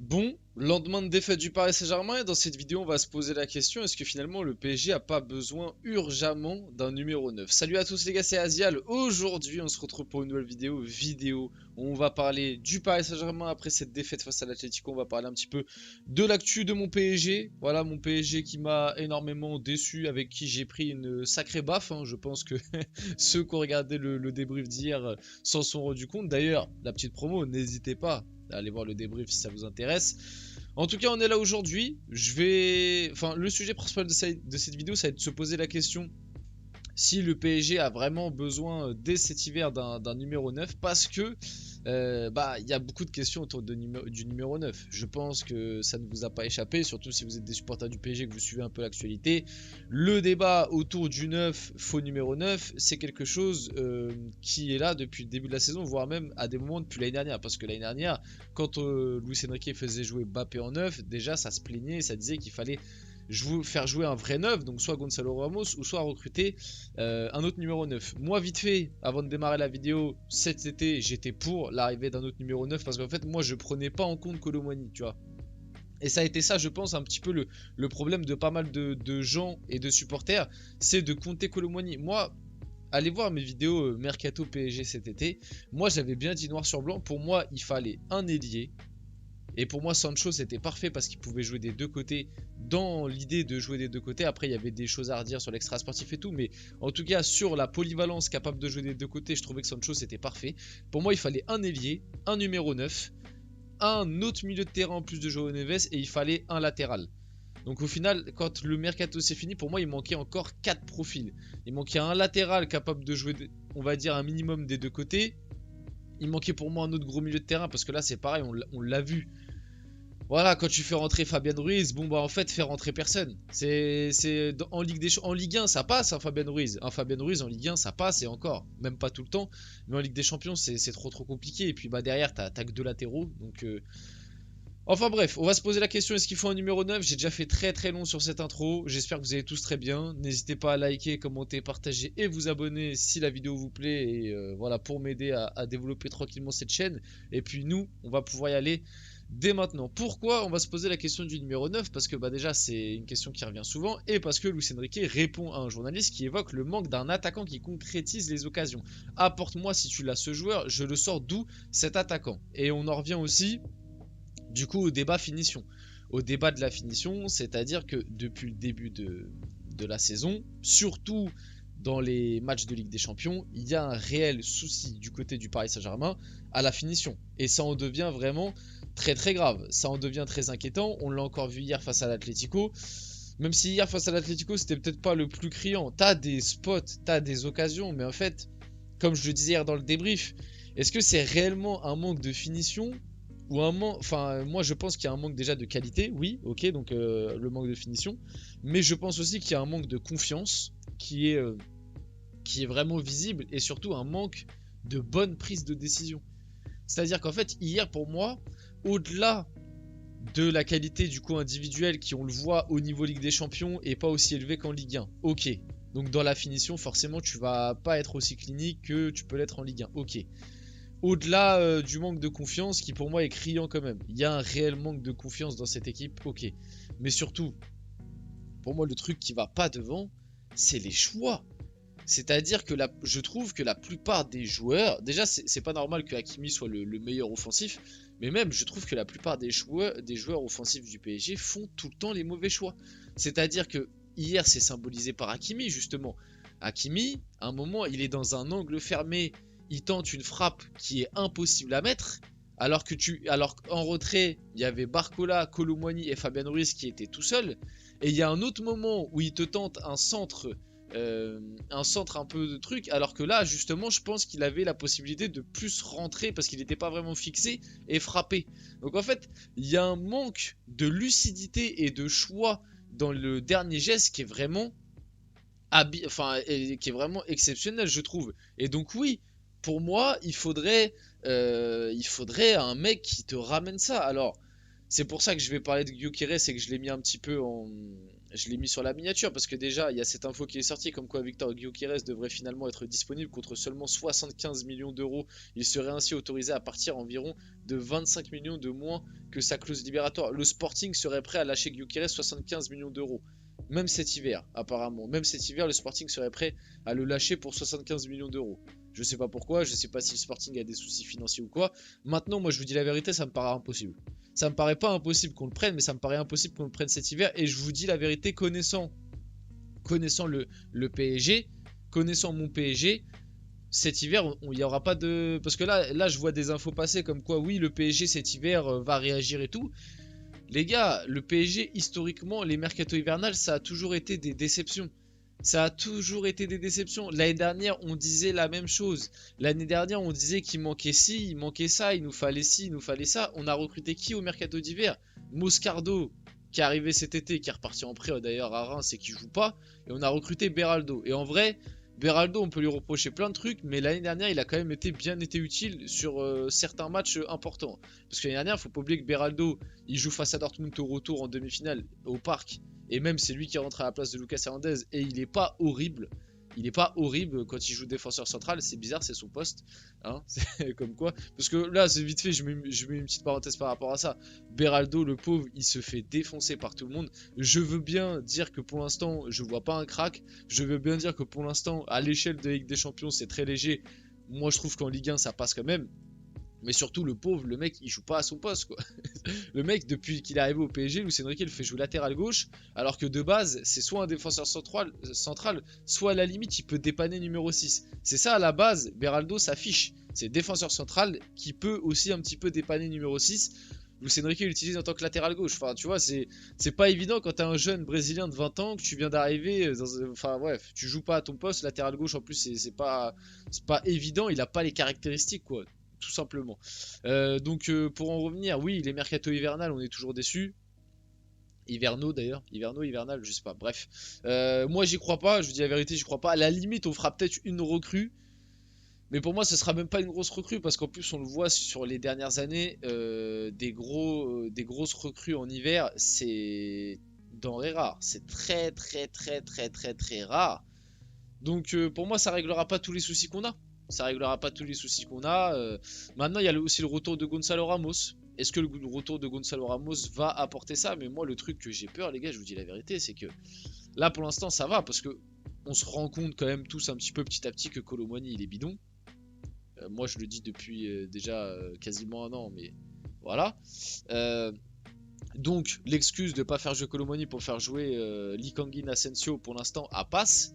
Bon, lendemain de défaite du Paris Saint-Germain, et dans cette vidéo, on va se poser la question, est-ce que finalement le PSG a pas besoin urgemment d'un numéro 9? Salut à tous les gars, c'est Azial. Aujourd'hui, on se retrouve pour une nouvelle vidéo où on va parler du Paris Saint-Germain après cette défaite face à l'Atlético. On va parler un petit peu de l'actu de mon PSG. Voilà, mon PSG qui m'a énormément déçu, avec qui j'ai pris une sacrée baffe, hein. Je pense que ceux qui ont regardé le débrief d'hier s'en sont rendus compte. D'ailleurs, la petite promo, n'hésitez pas allez voir le débrief si ça vous intéresse. En tout cas, on est là aujourd'hui. Enfin, le sujet principal de cette vidéo, ça va être de se poser la question si le PSG a vraiment besoin dès cet hiver d'un numéro 9 parce que il y a beaucoup de questions autour du numéro 9. Je pense que ça ne vous a pas échappé, surtout si vous êtes des supporters du PSG, que vous suivez un peu l'actualité. Le débat autour du 9, faux numéro 9, c'est quelque chose qui est là depuis le début de la saison, voire même à des moments depuis l'année dernière. Parce que l'année dernière, quand Luis Enrique faisait jouer Mbappé en 9, déjà ça se plaignait, ça disait qu'il fallait faire jouer un vrai 9, donc soit Gonzalo Ramos ou soit recruter un autre numéro 9. Moi, vite fait, avant de démarrer la vidéo, cet été, j'étais pour l'arrivée d'un autre numéro 9 parce qu'en fait, moi, je prenais pas en compte Kolo Muani, tu vois. Et ça a été ça, je pense, un petit peu le problème de pas mal de gens et de supporters, c'est de compter Kolo Muani. Moi, allez voir mes vidéos Mercato PSG cet été. Moi, j'avais bien dit noir sur blanc. Pour moi, il fallait un ailier. Et pour moi, Sancho, c'était parfait parce qu'il pouvait jouer des deux côtés dans l'idée de jouer des deux côtés. Après, il y avait des choses à redire sur l'extra sportif et tout. Mais en tout cas, sur la polyvalence capable de jouer des deux côtés, je trouvais que Sancho, c'était parfait. Pour moi, il fallait un ailier, un numéro 9, un autre milieu de terrain en plus de Joao Neves et il fallait un latéral. Donc au final, quand le mercato s'est fini, pour moi, il manquait encore 4 profils. Il manquait un latéral capable de jouer, on va dire, un minimum des deux côtés. Il manquait pour moi un autre gros milieu de terrain parce que là, c'est pareil, on l'a vu. Voilà, quand tu fais rentrer Fabien Ruiz, bon bah en fait, faire rentrer personne. En Ligue 1, ça passe un Fabien Ruiz. Un Fabien Ruiz en Ligue 1, ça passe et encore, même pas tout le temps. Mais en Ligue des Champions, c'est trop compliqué. Et puis bah derrière, t'as que deux latéraux. Donc enfin bref, on va se poser la question, est-ce qu'il faut un numéro 9? J'ai déjà fait très long sur cette intro. J'espère que vous allez tous très bien. N'hésitez pas à liker, commenter, partager et vous abonner si la vidéo vous plaît. Et voilà, pour m'aider à développer tranquillement cette chaîne. Et puis nous, on va pouvoir y aller dès maintenant. Pourquoi on va se poser la question du numéro 9? Parce que bah déjà c'est une question qui revient souvent et parce que Luis Enrique répond à un journaliste qui évoque le manque d'un attaquant qui concrétise les occasions. Apporte-moi si tu l'as ce joueur, je le sors d'où cet attaquant? Et on en revient aussi du coup au débat finition. Au débat de la finition, c'est-à-dire que depuis le début de la saison, surtout dans les matchs de Ligue des Champions, il y a un réel souci du côté du Paris Saint-Germain à la finition. Et ça en devient vraiment très grave. Ça en devient très inquiétant. On l'a encore vu hier face à l'Atlético. Même si hier face à l'Atlético, c'était peut-être pas le plus criant. T'as des spots, t'as des occasions, mais en fait, comme je le disais hier dans le débrief, est-ce que c'est réellement un manque de finition ou un manque, enfin moi je pense qu'il y a un manque déjà de qualité, oui, ok, donc le manque de finition, mais je pense aussi qu'il y a un manque de confiance qui est vraiment visible et surtout un manque de bonne prise de décision. C'est-à-dire qu'en fait hier pour moi, au-delà de la qualité du coup individuelle qui on le voit au niveau Ligue des Champions est pas aussi élevé qu'en Ligue 1, ok. Donc dans la finition forcément tu vas pas être aussi clinique que tu peux l'être en Ligue 1, ok. Au-delà du manque de confiance qui pour moi est criant quand même. Il y a un réel manque de confiance dans cette équipe, ok. Mais surtout, pour moi le truc qui va pas devant, c'est les choix. C'est-à-dire que je trouve que la plupart des joueurs, déjà c'est pas normal que Hakimi soit le meilleur offensif, mais même je trouve que la plupart des joueurs offensifs du PSG font tout le temps les mauvais choix. C'est-à-dire que hier c'est symbolisé par Hakimi justement. Hakimi, à un moment il est dans un angle fermé, il tente une frappe qui est impossible à mettre, alors qu'en retrait il y avait Barcola, Kolo Muani et Fabien Ruiz qui étaient tout seuls, et il y a un autre moment où il te tente un centre un peu de truc, alors que là justement je pense qu'il avait la possibilité de plus rentrer parce qu'il n'était pas vraiment fixé et frapper. Donc en fait il y a un manque de lucidité et de choix dans le dernier geste qui est vraiment qui est vraiment exceptionnel je trouve. Et donc oui, pour moi il faudrait un mec qui te ramène ça. Alors c'est pour ça que je vais parler de Gyökeres et que je l'ai mis un petit peu je l'ai mis sur la miniature parce que déjà il y a cette info qui est sortie comme quoi Victor Gyökeres devrait finalement être disponible contre seulement 75 millions d'euros. Il serait ainsi autorisé à partir environ de 25 millions de moins que sa clause libératoire. Le Sporting serait prêt à lâcher Gyökeres 75 millions d'euros. Même cet hiver, apparemment. Même cet hiver, le Sporting serait prêt à le lâcher pour 75 millions d'euros. Je sais pas pourquoi, je sais pas si le Sporting a des soucis financiers ou quoi. Maintenant, moi je vous dis la vérité, ça me paraît impossible. Ça me paraît pas impossible qu'on le prenne, mais ça me paraît impossible qu'on le prenne cet hiver. Et je vous dis la vérité, connaissant le PSG, connaissant mon PSG, cet hiver, il n'y aura pas de... Parce que là, je vois des infos passer comme quoi, oui, le PSG cet hiver va réagir et tout. Les gars, le PSG, historiquement, les mercato hivernales, ça a toujours été des déceptions. Ça a toujours été des déceptions. L'année dernière, on disait la même chose. L'année dernière, on disait qu'il manquait ci, il manquait ça, il nous fallait ci, il nous fallait ça. On a recruté qui au mercato d'hiver? Moscardo, qui est arrivé cet été, qui est reparti en prêt d'ailleurs à Reims et qui joue pas. Et on a recruté Beraldo. Et en vrai, Beraldo, on peut lui reprocher plein de trucs, mais l'année dernière, il a quand même bien été utile sur certains matchs importants. Parce que l'année dernière, faut pas oublier que Beraldo, il joue face à Dortmund au retour en demi-finale au Parc. Et même c'est lui qui rentre à la place de Lucas Hernandez et il est pas horrible. Il est pas horrible quand il joue défenseur central, c'est bizarre, c'est son poste. Hein, c'est comme quoi. Parce que là, c'est vite fait, je mets une petite parenthèse par rapport à ça. Beraldo, le pauvre, il se fait défoncer par tout le monde. Je veux bien dire que pour l'instant, je vois pas un crack. Je veux bien dire que pour l'instant, à l'échelle de Ligue des Champions, c'est très léger. Moi, je trouve qu'en Ligue 1, ça passe quand même. Mais surtout, le pauvre, le mec, il joue pas à son poste, quoi. Le mec, depuis qu'il est arrivé au PSG, Luis Enrique le fait jouer latéral gauche, alors que de base, c'est soit un défenseur central, soit à la limite, il peut dépanner numéro 6. C'est ça, à la base, Beraldo s'affiche. C'est défenseur central qui peut aussi un petit peu dépanner numéro 6. Luis Enrique l'utilise en tant que latéral gauche. Enfin, tu vois, c'est pas évident quand t'es un jeune Brésilien de 20 ans, que tu viens d'arriver. Enfin, bref, tu joues pas à ton poste. Latéral gauche, en plus, c'est pas évident. Il a pas les caractéristiques, quoi. Tout simplement. Donc pour en revenir, oui, les mercato hivernales, on est toujours déçus. Hivernaux d'ailleurs, hivernal, je sais pas, bref. Moi j'y crois pas, je vous dis la vérité, j'y crois pas. À la limite, on fera peut-être une recrue. Mais pour moi, ce sera même pas une grosse recrue parce qu'en plus, on le voit sur les dernières années, des grosses recrues en hiver, c'est denrée rare. C'est très rare. Donc pour moi, ça réglera pas tous les soucis qu'on a. Ça réglera pas tous les soucis qu'on a. Maintenant, il y a aussi le retour de Gonzalo Ramos. Est-ce que le retour de Gonzalo Ramos va apporter ça? Mais moi, le truc que j'ai peur, les gars, je vous dis la vérité, c'est que là, pour l'instant, ça va. Parce que on se rend compte quand même tous un petit peu petit à petit que Kolo Muani, il est bidon. Moi, je le dis depuis déjà quasiment un an, mais voilà. Donc, l'excuse de ne pas faire jouer Kolo Muani pour faire jouer Lee Kangin Asensio, pour l'instant, à passe.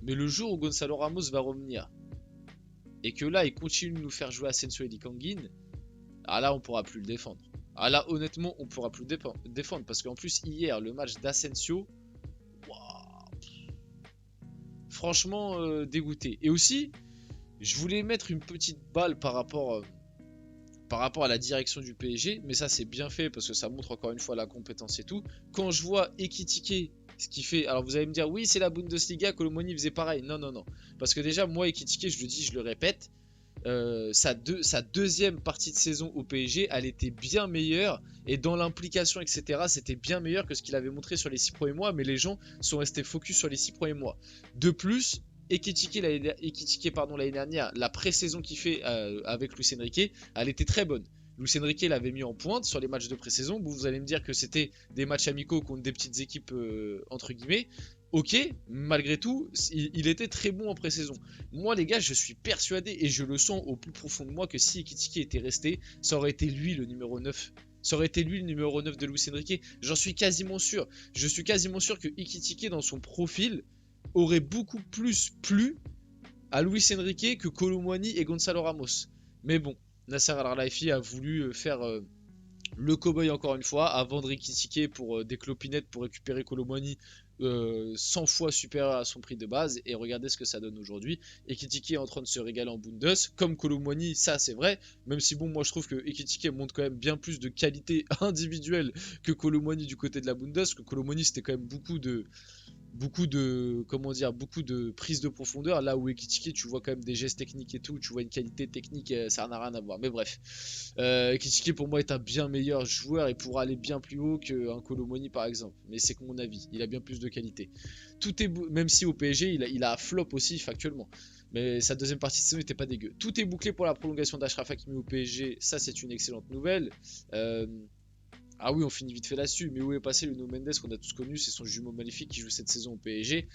Mais le jour où Gonzalo Ramos va revenir, et que là il continue de nous faire jouer Asensio et Lee Kangin, ah là on pourra plus le défendre. Ah là honnêtement on pourra plus le défendre parce qu'en plus hier le match d'Asensio, franchement dégoûté. Et aussi je voulais mettre une petite balle par rapport à la direction du PSG, mais ça c'est bien fait parce que ça montre encore une fois la compétence et tout. Quand je vois Ekitike, ce qui fait, alors vous allez me dire oui c'est la Bundesliga, Kolo Muani faisait pareil, non, parce que déjà moi Ekitike, je le dis, je le répète, sa deuxième partie de saison au PSG, elle était bien meilleure et dans l'implication etc c'était bien meilleur que ce qu'il avait montré sur les 6 premiers mois, mais les gens sont restés focus sur les 6 premiers mois. De plus, Ekitike l'année dernière, la pré-saison qu'il fait avec Luis Enrique, elle était très bonne. Luis Enrique l'avait mis en pointe sur les matchs de pré-saison. Vous allez me dire que c'était des matchs amicaux contre des petites équipes entre guillemets. Ok, malgré tout, il était très bon en pré-saison. Moi les gars, je suis persuadé et je le sens au plus profond de moi que si Ekitike était resté, ça aurait été lui le numéro 9. Ça aurait été lui le numéro 9 de Luis Enrique. J'en suis quasiment sûr. Je suis quasiment sûr que Ekitike dans son profil aurait beaucoup plus plu à Luis Enrique que Kolo Muani et Gonzalo Ramos. Mais bon, Nasser Al-Khelaifi a voulu faire le cow-boy encore une fois, à vendre Ekitike pour des clopinettes pour récupérer Kolo Muani 100 fois supérieur à son prix de base, et regardez ce que ça donne aujourd'hui. Ekitike est en train de se régaler en Bundes, comme Kolo Muani, ça c'est vrai, même si bon, moi je trouve que Ekitike montre quand même bien plus de qualité individuelle que Kolo Muani du côté de la Bundes, que Kolo Muani c'était quand même beaucoup de beaucoup de, comment dire, beaucoup de prise de profondeur, là où Ekitike tu vois quand même des gestes techniques et tout, tu vois une qualité technique, ça n'a rien à voir, mais bref. Ekitike pour moi est un bien meilleur joueur et pourra aller bien plus haut qu'un Colomoni par exemple, mais c'est que mon avis, il a bien plus de qualité. Tout est même si au PSG il a flop aussi factuellement, mais sa deuxième partie de saison n'était pas dégueu. Tout est bouclé pour la prolongation d'Achraf Hakimi au PSG, ça c'est une excellente nouvelle. Euh, ah oui, on finit vite fait là-dessus, mais où est passé le Nuno Mendes qu'on a tous connu, c'est son jumeau maléfique qui joue cette saison au PSG.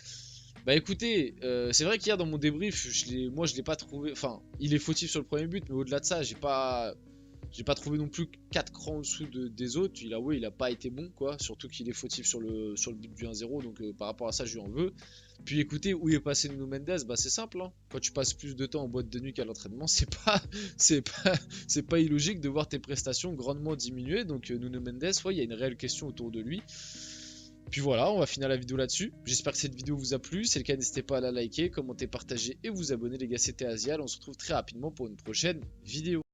Bah écoutez, c'est vrai qu'hier dans mon débrief, moi je l'ai pas trouvé, enfin, il est fautif sur le premier but, mais au-delà de ça, j'ai pas trouvé non plus 4 crans en dessous des autres. Il a pas été bon, quoi. Surtout qu'il est fautif sur le but du 1-0. Donc par rapport à ça, je lui en veux. Puis écoutez, où est passé Nuno Mendes? Bah c'est simple, hein. Quand tu passes plus de temps en boîte de nuit qu'à l'entraînement, c'est pas, c'est pas illogique de voir tes prestations grandement diminuer. Donc Nuno Mendes, ouais, il y a une réelle question autour de lui. Puis voilà, on va finir la vidéo là-dessus. J'espère que cette vidéo vous a plu. Si c'est le cas, n'hésitez pas à la liker, commenter, partager et vous abonner les gars. C'était Asial. On se retrouve très rapidement pour une prochaine vidéo.